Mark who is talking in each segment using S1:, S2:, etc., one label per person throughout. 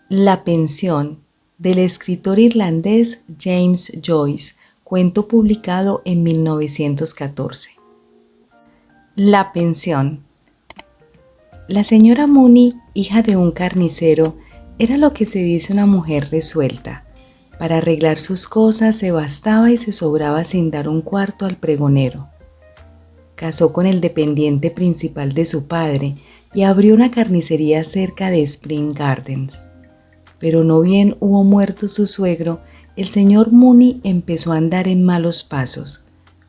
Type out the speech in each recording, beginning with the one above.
S1: La pensión, del escritor irlandés James Joyce, cuento publicado en 1914. La pensión. La señora Mooney, hija de un carnicero, era lo que se dice una mujer resuelta. Para arreglar sus cosas se bastaba y se sobraba sin dar un cuarto al pregonero. Casó con el dependiente principal de su padre y abrió una carnicería cerca de Spring Gardens. Pero no bien hubo muerto su suegro, el señor Mooney empezó a andar en malos pasos.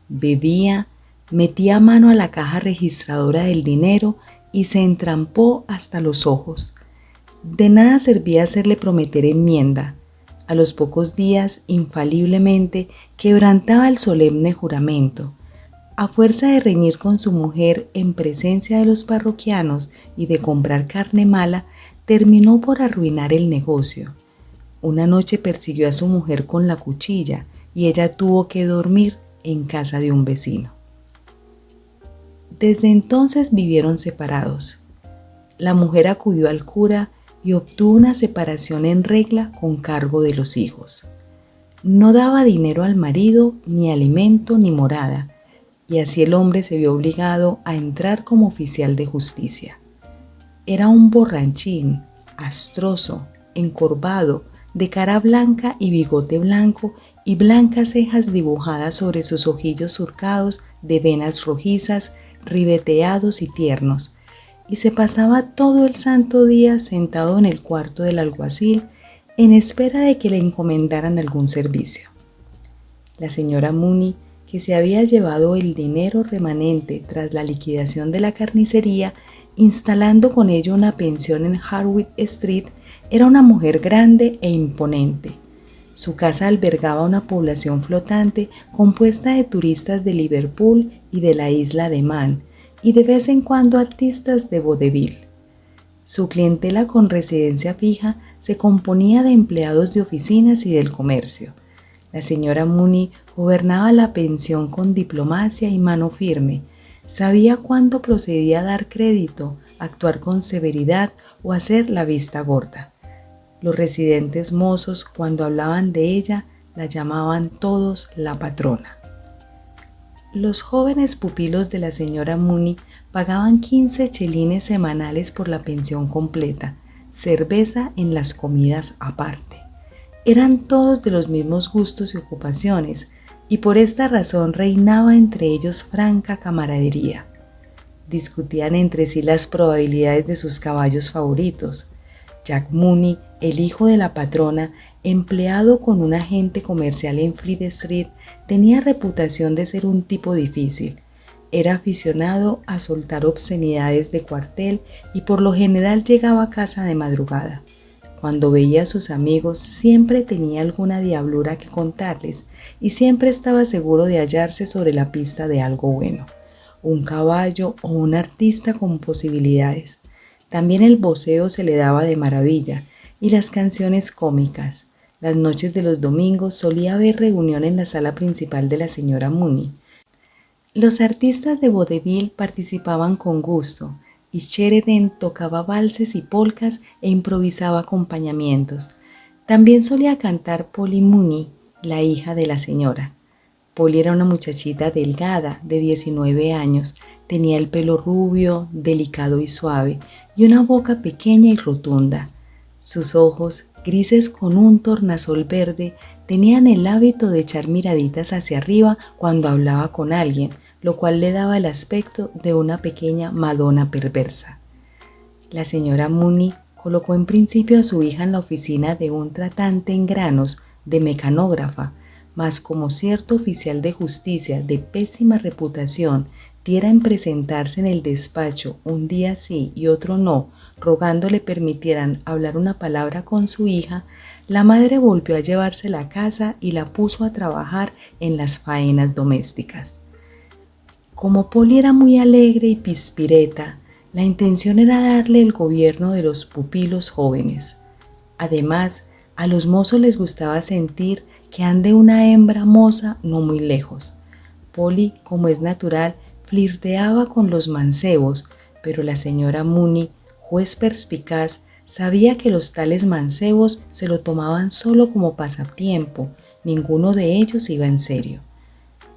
S1: Bebía, metía mano a la caja registradora del dinero y se entrampó hasta los ojos. De nada servía hacerle prometer enmienda. A los pocos días, infaliblemente, quebrantaba el solemne juramento. A fuerza de reñir con su mujer en presencia de los parroquianos y de comprar carne mala, terminó por arruinar el negocio. Una noche persiguió a su mujer con la cuchilla y ella tuvo que dormir en casa de un vecino. Desde entonces vivieron separados. La mujer acudió al cura y obtuvo una separación en regla con cargo de los hijos. No daba dinero al marido, ni alimento, ni morada, y así el hombre se vio obligado a entrar como oficial de justicia. Era un borrachín, astroso, encorvado, de cara blanca y bigote blanco y blancas cejas dibujadas sobre sus ojillos surcados de venas rojizas, ribeteados y tiernos, y se pasaba todo el santo día sentado en el cuarto del alguacil en espera de que le encomendaran algún servicio. La señora Mooney, que se había llevado el dinero remanente tras la liquidación de la carnicería, instalando con ello una pensión en Harwood Street, era una mujer grande e imponente. Su casa albergaba una población flotante compuesta de turistas de Liverpool y de la isla de Man, y de vez en cuando artistas de vodevil. Su clientela con residencia fija se componía de empleados de oficinas y del comercio. La señora Mooney gobernaba la pensión con diplomacia y mano firme. Sabía cuándo procedía a dar crédito, actuar con severidad o hacer la vista gorda. Los residentes mozos, cuando hablaban de ella, la llamaban todos la patrona. Los jóvenes pupilos de la señora Mooney pagaban 15 chelines semanales por la pensión completa, cerveza en las comidas aparte. Eran todos de los mismos gustos y ocupaciones, y por esta razón reinaba entre ellos franca camaradería. Discutían entre sí las probabilidades de sus caballos favoritos. Jack Mooney, el hijo de la patrona, empleado con un agente comercial en Fleet Street, tenía reputación de ser un tipo difícil. Era aficionado a soltar obscenidades de cuartel y por lo general llegaba a casa de madrugada. Cuando veía a sus amigos siempre tenía alguna diablura que contarles y siempre estaba seguro de hallarse sobre la pista de algo bueno, un caballo o un artista con posibilidades. También el voceo se le daba de maravilla y las canciones cómicas. Las noches de los domingos solía haber reunión en la sala principal de la señora Mooney. Los artistas de vodevil participaban con gusto y Sheridan tocaba valses y polcas e improvisaba acompañamientos. También solía cantar Polly Mooney, la hija de la señora. Polly era una muchachita delgada de 19 años, tenía el pelo rubio, delicado y suave, y una boca pequeña y rotunda. Sus ojos, grises con un tornasol verde, tenían el hábito de echar miraditas hacia arriba cuando hablaba con alguien, lo cual le daba el aspecto de una pequeña Madonna perversa. La señora Mooney colocó en principio a su hija en la oficina de un tratante en granos, de mecanógrafa, mas como cierto oficial de justicia de pésima reputación diera en presentarse en el despacho un día sí y otro no, rogando le permitieran hablar una palabra con su hija, la madre volvió a llevársela a casa y la puso a trabajar en las faenas domésticas. Como Polly era muy alegre y pispireta, la intención era darle el gobierno de los pupilos jóvenes. Además, a los mozos les gustaba sentir que ande una hembra moza no muy lejos. Polly, como es natural, flirteaba con los mancebos, pero la señora Mooney, juez perspicaz, Sabía que los tales mancebos se lo tomaban solo como pasatiempo, ninguno de ellos iba en serio.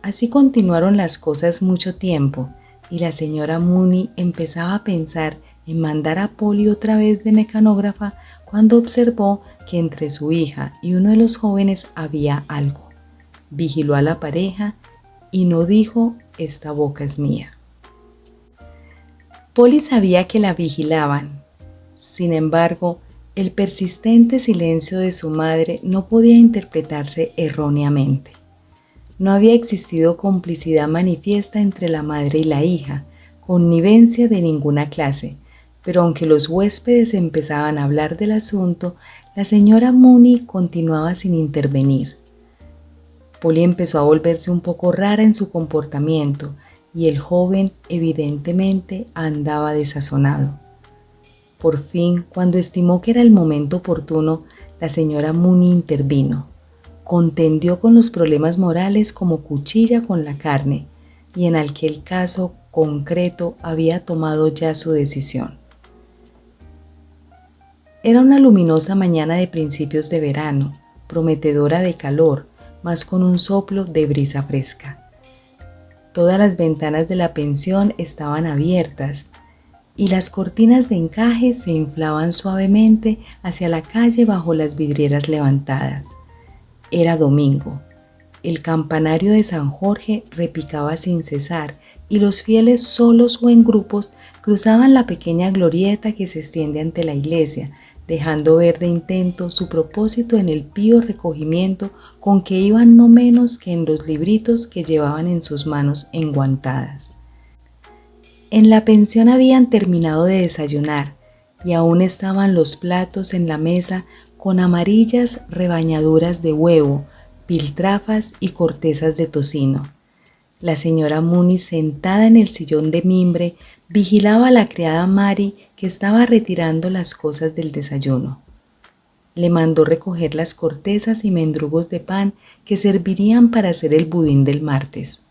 S1: Así continuaron las cosas mucho tiempo, y la señora Mooney empezaba a pensar en mandar a Polly otra vez de mecanógrafa cuando observó que entre su hija y uno de los jóvenes había algo. Vigiló a la pareja y no dijo: «Esta boca es mía». Polly sabía que la vigilaban. Sin embargo, el persistente silencio de su madre no podía interpretarse erróneamente. No había existido complicidad manifiesta entre la madre y la hija, connivencia de ninguna clase, pero aunque los huéspedes empezaban a hablar del asunto, la señora Mooney continuaba sin intervenir. Polly empezó a volverse un poco rara en su comportamiento y el joven evidentemente andaba desazonado. Por fin, cuando estimó que era el momento oportuno, la señora Mooney intervino. Contendió con los problemas morales como cuchilla con la carne, y en aquel caso concreto había tomado ya su decisión. Era una luminosa mañana de principios de verano, prometedora de calor, mas con un soplo de brisa fresca. Todas las ventanas de la pensión estaban abiertas y las cortinas de encaje se inflaban suavemente hacia la calle bajo las vidrieras levantadas. Era domingo. El campanario de San Jorge repicaba sin cesar y los fieles solos o en grupos cruzaban la pequeña glorieta que se extiende ante la iglesia, dejando ver de intento su propósito en el pío recogimiento con que iban no menos que en los libritos que llevaban en sus manos enguantadas. En la pensión habían terminado de desayunar y aún estaban los platos en la mesa con amarillas rebañaduras de huevo, piltrafas y cortezas de tocino. La señora Mooney, sentada en el sillón de mimbre, vigilaba a la criada Mary, que estaba retirando las cosas del desayuno. Le mandó recoger las cortezas y mendrugos de pan que servirían para hacer el budín del martes.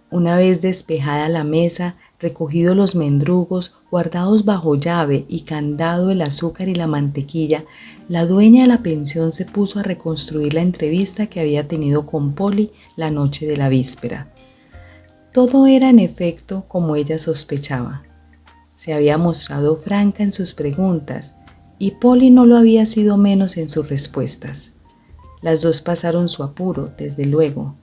S1: Una vez despejada la mesa, recogidos los mendrugos, guardados bajo llave y candado el azúcar y la mantequilla, la dueña de la pensión se puso a reconstruir la entrevista que había tenido con Polly la noche de la víspera. Todo era en efecto como ella sospechaba. Se había mostrado franca en sus preguntas y Polly no lo había sido menos en sus respuestas. Las dos pasaron su apuro, desde luego.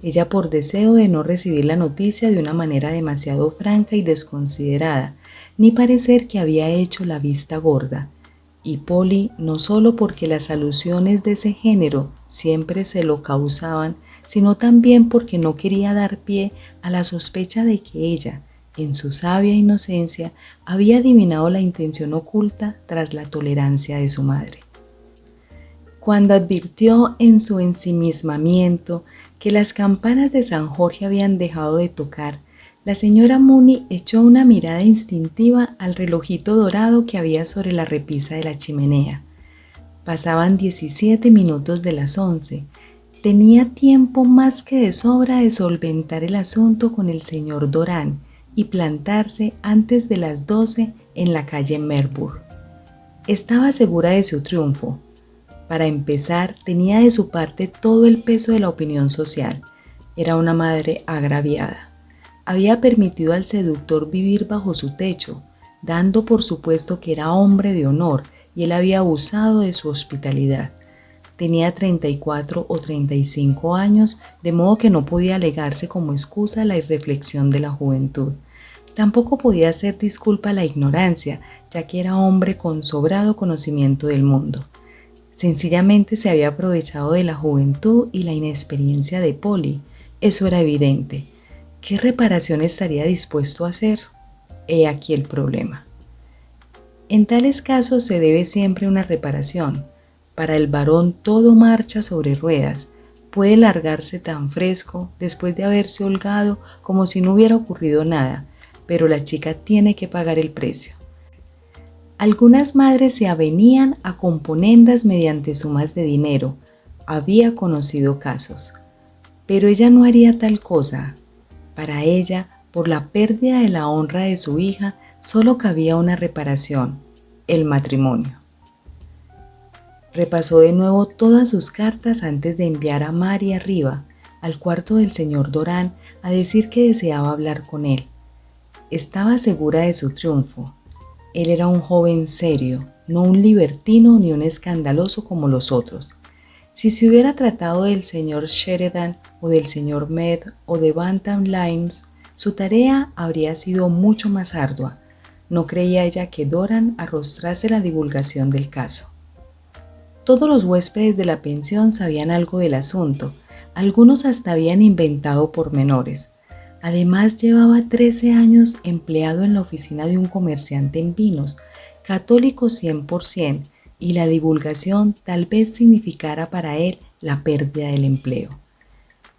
S1: Ella por deseo de no recibir la noticia de una manera demasiado franca y desconsiderada, ni parecer que había hecho la vista gorda, y Polly no solo porque las alusiones de ese género siempre se lo causaban, sino también porque no quería dar pie a la sospecha de que ella, en su sabia inocencia, había adivinado la intención oculta tras la tolerancia de su madre. Cuando advirtió en su ensimismamiento que las campanas de San Jorge habían dejado de tocar, la señora Mooney echó una mirada instintiva al relojito dorado que había sobre la repisa de la chimenea. Pasaban 17 minutos de las 11. Tenía tiempo más que de sobra de solventar el asunto con el señor Doran y plantarse antes de las 12 en la calle Melbourne. Estaba segura de su triunfo. Para empezar, tenía de su parte todo el peso de la opinión social. Era una madre agraviada. Había permitido al seductor vivir bajo su techo, dando por supuesto que era hombre de honor y él había abusado de su hospitalidad. Tenía 34 o 35 años, de modo que no podía alegarse como excusa la irreflexión de la juventud. Tampoco podía ser disculpa la ignorancia, ya que era hombre con sobrado conocimiento del mundo. Sencillamente se había aprovechado de la juventud y la inexperiencia de Polly. Eso era evidente. ¿Qué reparación estaría dispuesto a hacer? He aquí el problema. En tales casos se debe siempre una reparación. Para el varón todo marcha sobre ruedas. Puede largarse tan fresco después de haberse holgado como si no hubiera ocurrido nada, pero la chica tiene que pagar el precio. Algunas madres se avenían a componendas mediante sumas de dinero. Había conocido casos. Pero ella no haría tal cosa. Para ella, por la pérdida de la honra de su hija, solo cabía una reparación. el matrimonio. Repasó de nuevo todas sus cartas antes de enviar a Mary arriba, al cuarto del señor Doran, a decir que deseaba hablar con él. Estaba segura de su triunfo. Él era un joven serio, no un libertino ni un escandaloso como los otros. Si se hubiera tratado del señor Sheridan o del señor Mead o de Bantam Limes, su tarea habría sido mucho más ardua. No creía ella que Doran arrostrase la divulgación del caso. Todos los huéspedes de la pensión sabían algo del asunto, algunos hasta habían inventado pormenores. Además, llevaba 13 años empleado en la oficina de un comerciante en vinos, católico 100%, y la divulgación tal vez significara para él la pérdida del empleo.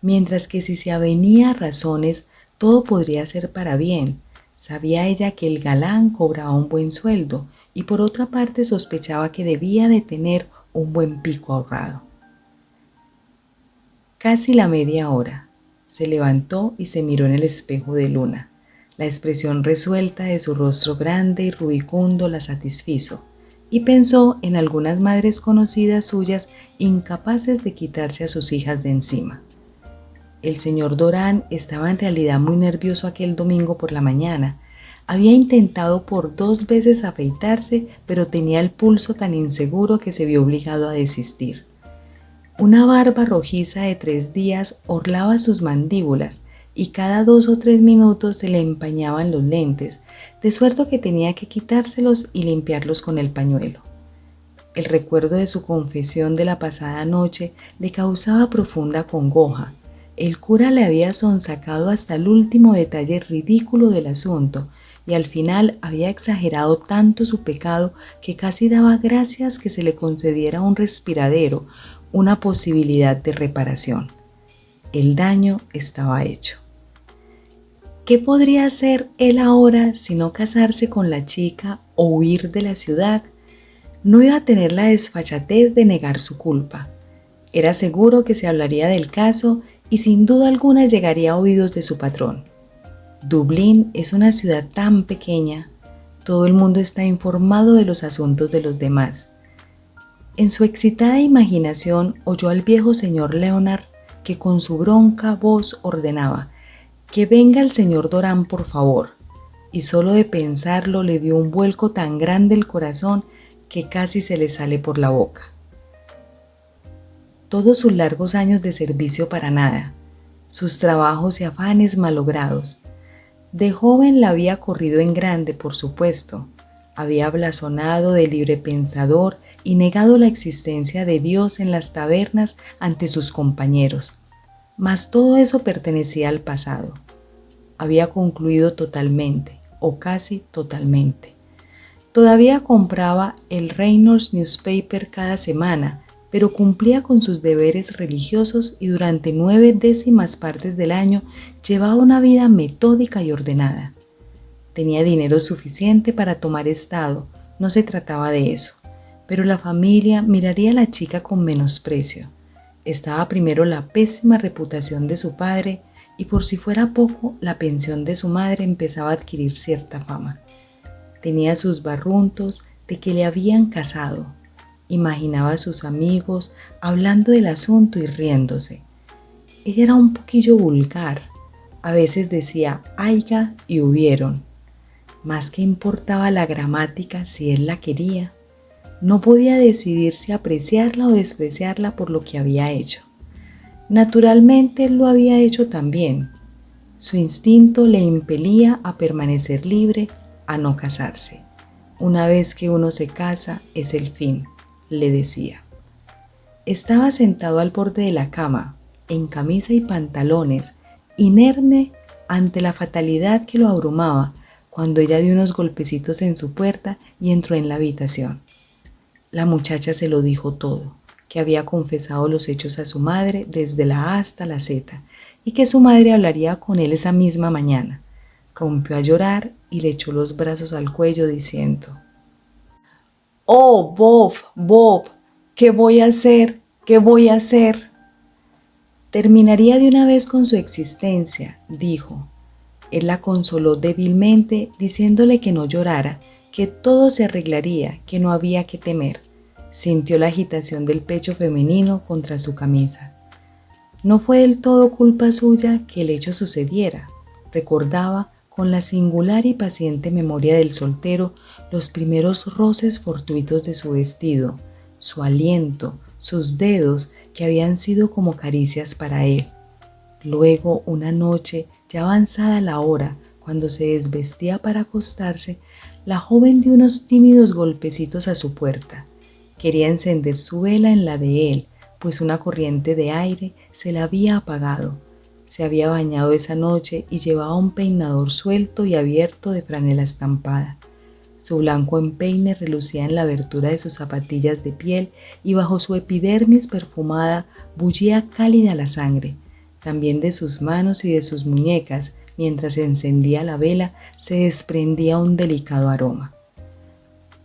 S1: Mientras que si se avenía a razones, todo podría ser para bien. Sabía ella que el galán cobraba un buen sueldo y por otra parte sospechaba que debía de tener un buen pico ahorrado. Casi la media hora. Se levantó y se miró en el espejo de luna. La expresión resuelta de su rostro grande y rubicundo la satisfizo, y pensó en algunas madres conocidas suyas incapaces de quitarse a sus hijas de encima. El señor Doran estaba en realidad muy nervioso aquel domingo por la mañana. Había intentado por 2 veces afeitarse, pero tenía el pulso tan inseguro que se vio obligado a desistir. Una barba rojiza de 3 días orlaba sus mandíbulas y cada 2 o 3 minutos se le empañaban los lentes, de suerte que tenía que quitárselos y limpiarlos con el pañuelo. El recuerdo de su confesión de la pasada noche le causaba profunda congoja. El cura le había sonsacado hasta el último detalle ridículo del asunto y al final había exagerado tanto su pecado que casi daba gracias que se le concediera un respiradero, una posibilidad de reparación. El daño estaba hecho. ¿Qué podría hacer él ahora si no casarse con la chica o huir de la ciudad? No iba a tener la desfachatez de negar su culpa. Era seguro que se hablaría del caso y sin duda alguna llegaría a oídos de su patrón. Dublín es una ciudad tan pequeña, todo el mundo está informado de los asuntos de los demás. En su excitada imaginación oyó al viejo señor Leonard que con su bronca voz ordenaba: «Que venga el señor Doran, por favor», y solo de pensarlo le dio un vuelco tan grande el corazón que casi se le sale por la boca. Todos sus largos años de servicio para nada, sus trabajos y afanes malogrados. De joven la había corrido en grande, por supuesto. Había blasonado de librepensador y negado la existencia de Dios en las tabernas ante sus compañeros. Mas todo eso pertenecía al pasado. Había concluido totalmente, o casi totalmente. Todavía compraba el Reynolds Newspaper cada semana, pero cumplía con sus deberes religiosos y durante 9/10 partes del año llevaba una vida metódica y ordenada. Tenía dinero suficiente para tomar estado, no se trataba de eso, pero la familia miraría a la chica con menosprecio. Estaba primero la pésima reputación de su padre y por si fuera poco, la pensión de su madre empezaba a adquirir cierta fama. Tenía sus barruntos de que le habían casado. Imaginaba a sus amigos hablando del asunto y riéndose. Ella era un poquillo vulgar. A veces decía haiga y hubieron. Más que importaba la gramática si él la quería. No podía decidir si apreciarla o despreciarla por lo que había hecho. Naturalmente él lo había hecho también. Su instinto le impelía a permanecer libre, a no casarse. Una vez que uno se casa es el fin, le decía. Estaba sentado al borde de la cama, en camisa y pantalones, inerme ante la fatalidad que lo abrumaba, cuando ella dio unos golpecitos en su puerta y entró en la habitación. La muchacha se lo dijo todo, que había confesado los hechos a su madre desde la A hasta la Z y que su madre hablaría con él esa misma mañana. Rompió a llorar y le echó los brazos al cuello diciendo: «Oh, Bob, Bob, ¿qué voy a hacer? ¿Qué voy a hacer?» Terminaría de una vez con su existencia, dijo. Él la consoló débilmente, diciéndole que no llorara, que todo se arreglaría, que no había que temer. Sintió la agitación del pecho femenino contra su camisa. No fue del todo culpa suya que el hecho sucediera. Recordaba con la singular y paciente memoria del soltero los primeros roces fortuitos de su vestido, su aliento, sus dedos que habían sido como caricias para él. Luego, una noche, ya avanzada la hora, cuando se desvestía para acostarse, la joven dio unos tímidos golpecitos a su puerta. Quería encender su vela en la de él, pues una corriente de aire se la había apagado. Se había bañado esa noche y llevaba un peinador suelto y abierto de franela estampada. Su blanco empeine relucía en la abertura de sus zapatillas de piel y bajo su epidermis perfumada bullía cálida la sangre. También de sus manos y de sus muñecas, mientras se encendía la vela, se desprendía un delicado aroma.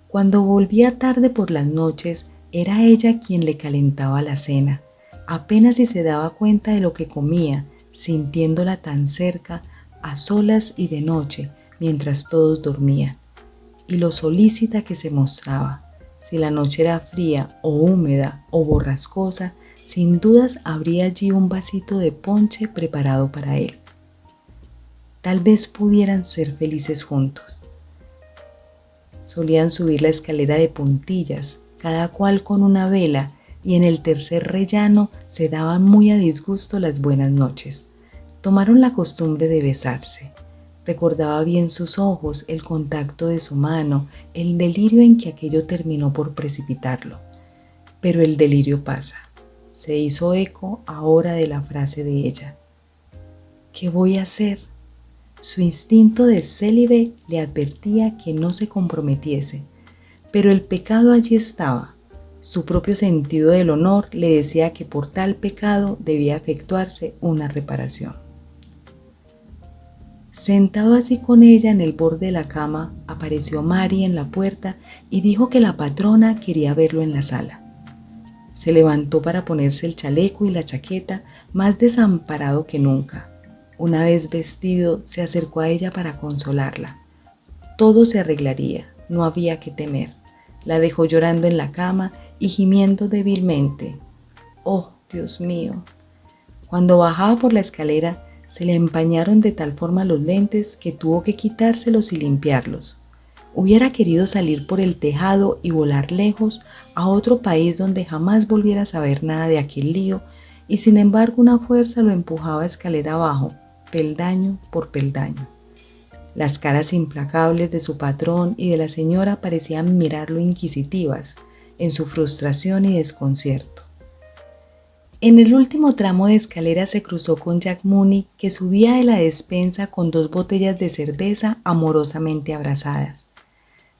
S1: Cuando volvía tarde por las noches, era ella quien le calentaba la cena. Apenas si se daba cuenta de lo que comía, sintiéndola tan cerca, a solas y de noche, mientras todos dormían. Y lo solícita que se mostraba. Si la noche era fría o húmeda o borrascosa, sin dudas habría allí un vasito de ponche preparado para él. Tal vez pudieran ser felices juntos. Solían subir la escalera de puntillas, cada cual con una vela, y en el tercer rellano se daban muy a disgusto las buenas noches. Tomaron la costumbre de besarse. Recordaba bien sus ojos, el contacto de su mano, el delirio en que aquello terminó por precipitarlo. Pero el delirio pasa. Se hizo eco ahora de la frase de ella. ¿Qué voy a hacer? Su instinto de célibe le advertía que no se comprometiese, pero el pecado allí estaba. Su propio sentido del honor le decía que por tal pecado debía efectuarse una reparación. Sentado así con ella en el borde de la cama, apareció Mari en la puerta y dijo que la patrona quería verlo en la sala. Se levantó para ponerse el chaleco y la chaqueta, más desamparado que nunca. Una vez vestido, se acercó a ella para consolarla. Todo se arreglaría, no había que temer. La dejó llorando en la cama y gimiendo débilmente. ¡Oh, Dios mío! Cuando bajaba por la escalera, se le empañaron de tal forma los lentes que tuvo que quitárselos y limpiarlos. Hubiera querido salir por el tejado y volar lejos a otro país donde jamás volviera a saber nada de aquel lío, y sin embargo una fuerza lo empujaba escalera abajo, peldaño por peldaño. Las caras implacables de su patrón y de la señora parecían mirarlo inquisitivas en su frustración y desconcierto. En el último tramo de escalera se cruzó con Jack Mooney, que subía de la despensa con 2 botellas de cerveza amorosamente abrazadas.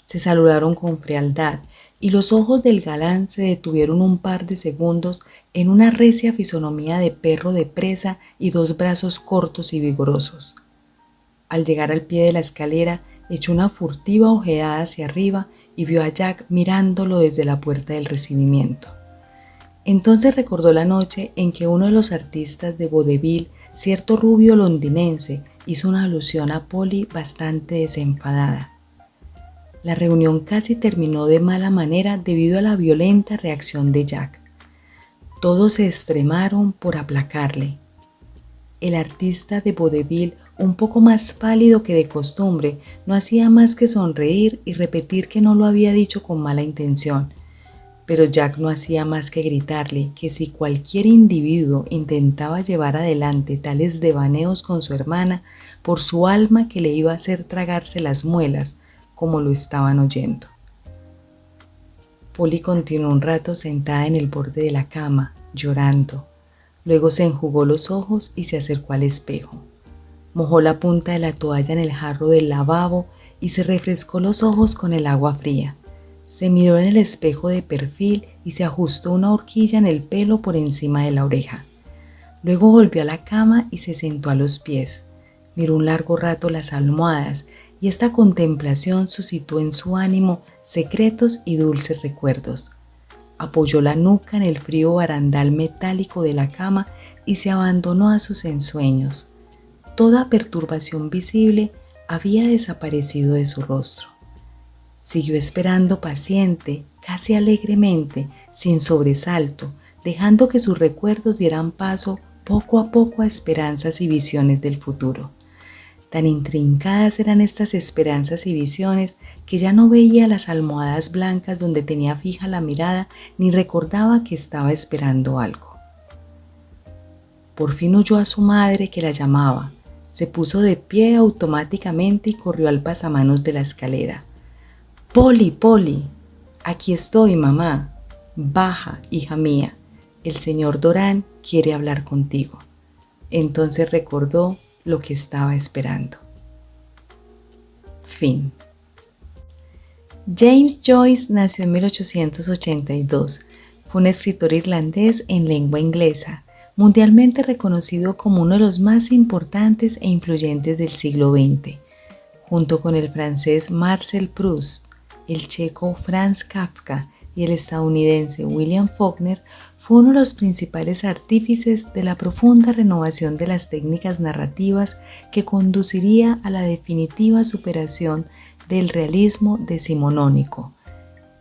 S1: Se saludaron con frialdad y los ojos del galán se detuvieron un par de segundos en una recia fisonomía de perro de presa y 2 brazos cortos y vigorosos. Al llegar al pie de la escalera, echó una furtiva ojeada hacia arriba y vio a Jack mirándolo desde la puerta del recibimiento. Entonces recordó la noche en que uno de los artistas de vodevil, cierto rubio londinense, hizo una alusión a Polly bastante desenfadada. La reunión casi terminó de mala manera debido a la violenta reacción de Jack. Todos se extremaron por aplacarle. El artista de vodevil, un poco más pálido que de costumbre, no hacía más que sonreír y repetir que no lo había dicho con mala intención. Pero Jack no hacía más que gritarle que si cualquier individuo intentaba llevar adelante tales devaneos con su hermana, por su alma que le iba a hacer tragarse las muelas, como lo estaban oyendo. Polly continuó un rato sentada en el borde de la cama, llorando. Luego se enjugó los ojos y se acercó al espejo. Mojó la punta de la toalla en el jarro del lavabo y se refrescó los ojos con el agua fría. Se miró en el espejo de perfil y se ajustó una horquilla en el pelo por encima de la oreja. Luego volvió a la cama y se sentó a los pies. Miró un largo rato las almohadas y esta contemplación suscitó en su ánimo secretos y dulces recuerdos. Apoyó la nuca en el frío barandal metálico de la cama y se abandonó a sus ensueños. Toda perturbación visible había desaparecido de su rostro. Siguió esperando paciente, casi alegremente, sin sobresalto, dejando que sus recuerdos dieran paso poco a poco a esperanzas y visiones del futuro. Tan intrincadas eran estas esperanzas y visiones que ya no veía las almohadas blancas donde tenía fija la mirada ni recordaba que estaba esperando algo. Por fin oyó a su madre que la llamaba. Se puso de pie automáticamente y corrió al pasamanos de la escalera. «Polly, Polly, aquí estoy, mamá. Baja, hija mía. El señor Doran quiere hablar contigo». Entonces recordó lo que estaba esperando. Fin. James Joyce nació en 1882. Fue un escritor irlandés en lengua inglesa, mundialmente reconocido como uno de los más importantes e influyentes del siglo XX, junto con el francés Marcel Proust, el checo Franz Kafka y el estadounidense William Faulkner. Fue uno de los principales artífices de la profunda renovación de las técnicas narrativas que conduciría a la definitiva superación del realismo decimonónico.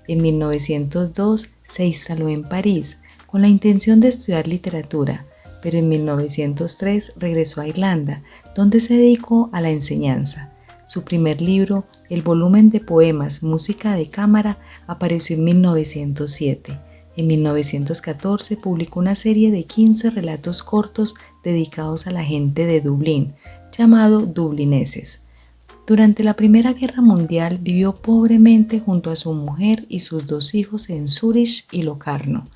S1: En 1902 se instaló en París con la intención de estudiar literatura, pero en 1903 regresó a Irlanda, donde se dedicó a la enseñanza. Su primer libro, el volumen de poemas Música de cámara, apareció en 1907. En 1914 publicó una serie de 15 relatos cortos dedicados a la gente de Dublín, llamado Dublineses. Durante la Primera Guerra Mundial vivió pobremente junto a su mujer y sus 2 hijos en Zúrich y Locarno.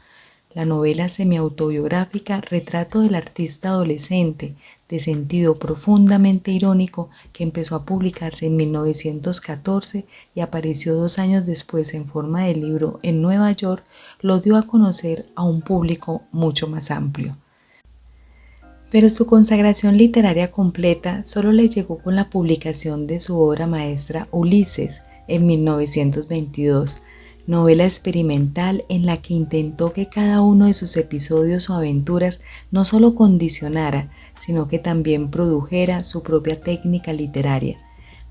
S1: La novela semiautobiográfica Retrato del artista adolescente, de sentido profundamente irónico, que empezó a publicarse en 1914 y apareció 2 años después en forma de libro en Nueva York, lo dio a conocer a un público mucho más amplio. Pero su consagración literaria completa solo le llegó con la publicación de su obra maestra Ulises en 1922, novela experimental en la que intentó que cada uno de sus episodios o aventuras no solo condicionara, sino que también produjera su propia técnica literaria.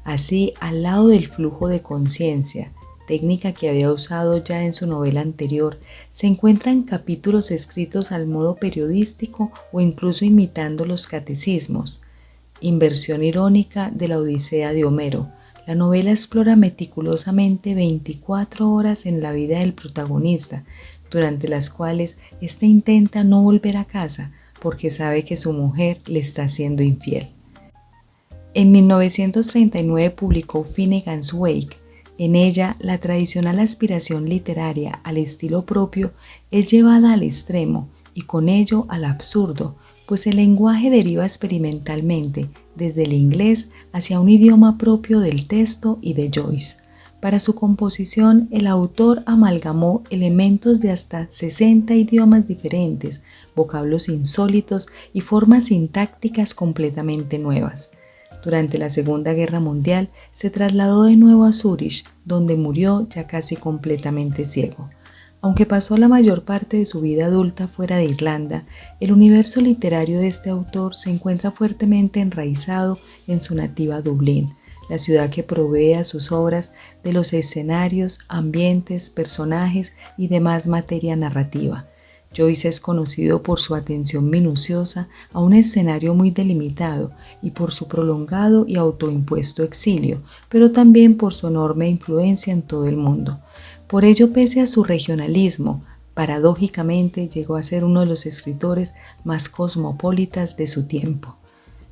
S1: Así, al lado del flujo de conciencia, técnica que había usado ya en su novela anterior, se encuentran capítulos escritos al modo periodístico o incluso imitando los catecismos. Inversión irónica de la Odisea de Homero. La novela explora meticulosamente 24 horas en la vida del protagonista, durante las cuales éste intenta no volver a casa porque sabe que su mujer le está siendo infiel. En 1939 publicó Finnegan's Wake. En ella, la tradicional aspiración literaria al estilo propio es llevada al extremo y con ello al absurdo, pues el lenguaje deriva experimentalmente desde el inglés hacia un idioma propio del texto y de Joyce. Para su composición, el autor amalgamó elementos de hasta 60 idiomas diferentes, vocablos insólitos y formas sintácticas completamente nuevas. Durante la Segunda Guerra Mundial se trasladó de nuevo a Zúrich, donde murió ya casi completamente ciego. Aunque pasó la mayor parte de su vida adulta fuera de Irlanda, el universo literario de este autor se encuentra fuertemente enraizado en su nativa Dublín, la ciudad que provee a sus obras de los escenarios, ambientes, personajes y demás materia narrativa. Joyce es conocido por su atención minuciosa a un escenario muy delimitado y por su prolongado y autoimpuesto exilio, pero también por su enorme influencia en todo el mundo. Por ello, pese a su regionalismo, paradójicamente llegó a ser uno de los escritores más cosmopolitas de su tiempo.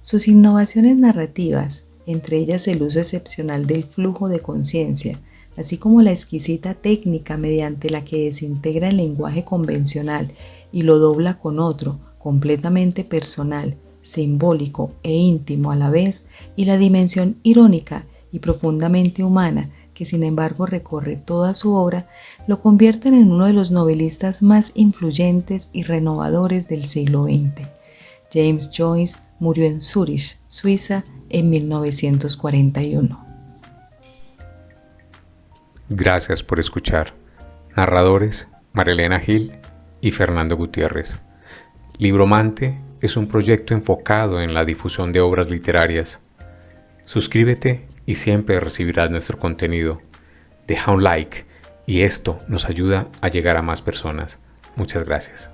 S1: Sus innovaciones narrativas, entre ellas el uso excepcional del flujo de conciencia, así como la exquisita técnica mediante la que desintegra el lenguaje convencional y lo dobla con otro, completamente personal, simbólico e íntimo a la vez, y la dimensión irónica y profundamente humana que sin embargo recorre toda su obra, lo convierten en uno de los novelistas más influyentes y renovadores del siglo XX. James Joyce murió en Zúrich, Suiza, en 1941.
S2: Gracias por escuchar. Narradores: Marilena Gil y Fernando Gutiérrez. Libromante es un proyecto enfocado en la difusión de obras literarias. Suscríbete y siempre recibirás nuestro contenido. deja un like y esto nos ayuda a llegar a más personas. Muchas gracias.